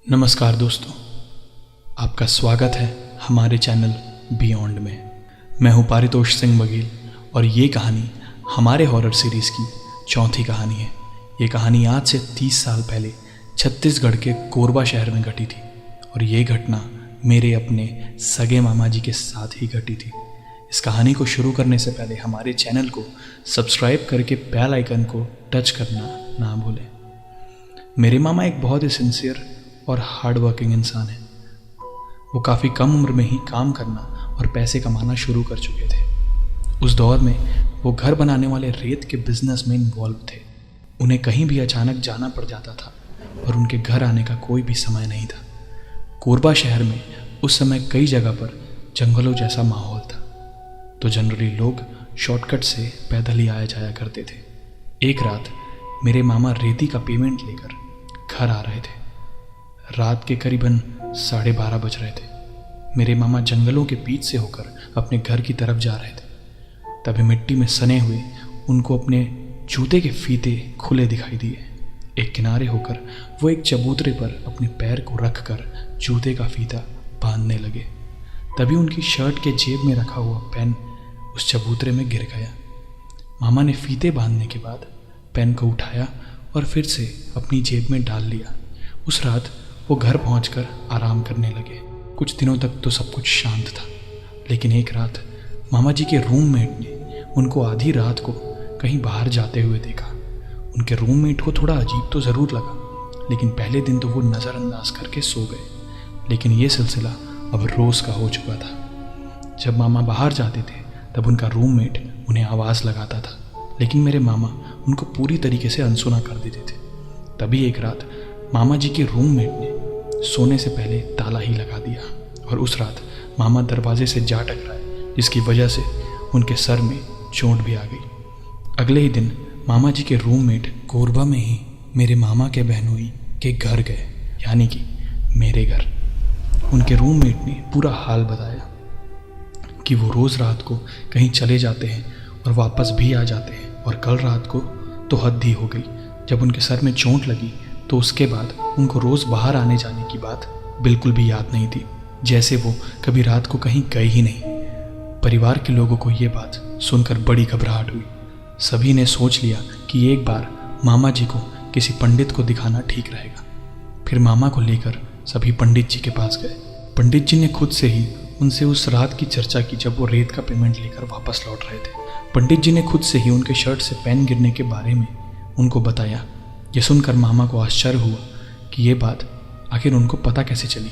नमस्कार दोस्तों, आपका स्वागत है हमारे चैनल बियॉन्ड में। मैं हूं पारितोष सिंह बघेल और ये कहानी हमारे हॉरर सीरीज़ की चौथी कहानी है। ये कहानी आज से 30 साल पहले छत्तीसगढ़ के कोरबा शहर में घटी थी और ये घटना मेरे अपने सगे मामा जी के साथ ही घटी थी। इस कहानी को शुरू करने से पहले हमारे चैनल को सब्सक्राइब करके बेल आइकन को टच करना ना भूलें। मेरे मामा एक बहुत ही सिंसियर और हार्ड वर्किंग इंसान है। वो काफ़ी कम उम्र में ही काम करना और पैसे कमाना शुरू कर चुके थे। उस दौर में वो घर बनाने वाले रेत के बिजनेस में इन्वॉल्व थे। उन्हें कहीं भी अचानक जाना पड़ जाता था और उनके घर आने का कोई भी समय नहीं था। कोरबा शहर में उस समय कई जगह पर जंगलों जैसा माहौल था, तो जनरली लोग शॉर्टकट से पैदल ही आया जाया करते थे। एक रात मेरे मामा रेती का पेमेंट लेकर घर आ रहे थे। रात के करीबन 12:30 बज रहे थे। मेरे मामा जंगलों के बीच से होकर अपने घर की तरफ जा रहे थे। तभी मिट्टी में सने हुए उनको अपने जूते के फीते खुले दिखाई दिए। एक किनारे होकर वो एक चबूतरे पर अपने पैर को रख कर जूते का फीता बांधने लगे। तभी उनकी शर्ट के जेब में रखा हुआ पेन उस चबूतरे में गिर गया। मामा ने फीते बांधने के बाद पेन को उठाया और फिर से अपनी जेब में डाल लिया। उस रात वो घर पहुंचकर आराम करने लगे। कुछ दिनों तक तो सब कुछ शांत था, लेकिन एक रात मामा जी के रूममेट ने उनको आधी रात को कहीं बाहर जाते हुए देखा। उनके रूममेट को थोड़ा अजीब तो ज़रूर लगा, लेकिन पहले दिन तो वो नज़रअंदाज करके सो गए। लेकिन ये सिलसिला अब रोज़ का हो चुका था। जब मामा बाहर जाते थे तब उनका रूममेट उन्हें आवाज़ लगाता था, लेकिन मेरे मामा उनको पूरी तरीके से अनसुना कर देते थे। तभी एक रात मामा जी के रूममेट ने सोने से पहले ताला ही लगा दिया और उस रात मामा दरवाजे से जा टकराए, जिसकी वजह से उनके सर में चोट भी आ गई। अगले ही दिन मामा जी के रूममेट कोरबा में ही मेरे मामा के बहनोई के घर गए, यानी कि मेरे घर। उनके रूममेट ने पूरा हाल बताया कि वो रोज़ रात को कहीं चले जाते हैं और वापस भी आ जाते हैं, और कल रात को तो हद ही हो गई। जब उनके सर में चोट लगी तो उसके बाद उनको रोज़ बाहर आने जाने की बात बिल्कुल भी याद नहीं थी, जैसे वो कभी रात को कहीं गए ही नहीं। परिवार के लोगों को ये बात सुनकर बड़ी घबराहट हुई। सभी ने सोच लिया कि एक बार मामा जी को किसी पंडित को दिखाना ठीक रहेगा। फिर मामा को लेकर सभी पंडित जी के पास गए। पंडित जी ने खुद से ही उनसे उस रात की चर्चा की जब वो रेत का पेमेंट लेकर वापस लौट रहे थे। पंडित जी ने खुद से ही उनके शर्ट से पेन गिरने के बारे में उनको बताया। ये सुनकर मामा को आश्चर्य हुआ कि ये बात आखिर उनको पता कैसे चली।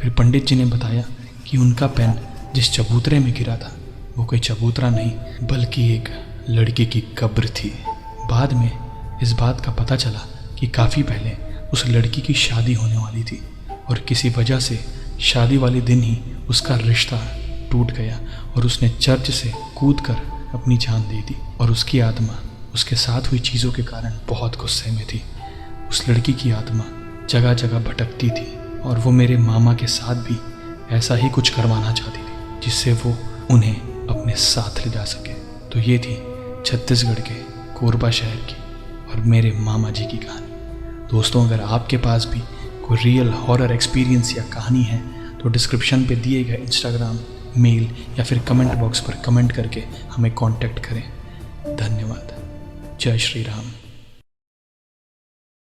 फिर पंडित जी ने बताया कि उनका पेन जिस चबूतरे में गिरा था वो कोई चबूतरा नहीं बल्कि एक लड़की की कब्र थी। बाद में इस बात का पता चला कि काफ़ी पहले उस लड़की की शादी होने वाली थी और किसी वजह से शादी वाले दिन ही उसका रिश्ता टूट गया और उसने चर्च से कूदकर अपनी जान दे दी। और उसकी आत्मा उसके साथ हुई चीज़ों के कारण बहुत गुस्से में थी। उस लड़की की आत्मा जगह जगह भटकती थी और वो मेरे मामा के साथ भी ऐसा ही कुछ करवाना चाहती थी जिससे वो उन्हें अपने साथ ले जा सके। तो ये थी छत्तीसगढ़ के कोरबा शहर की और मेरे मामा जी की कहानी। दोस्तों, अगर आपके पास भी कोई रियल हॉरर एक्सपीरियंस या कहानी है तो डिस्क्रिप्शन पे दिए गए इंस्टाग्राम, मेल या फिर कमेंट बॉक्स पर कमेंट करके हमें कांटेक्ट करें। धन्यवाद। जय श्री राम।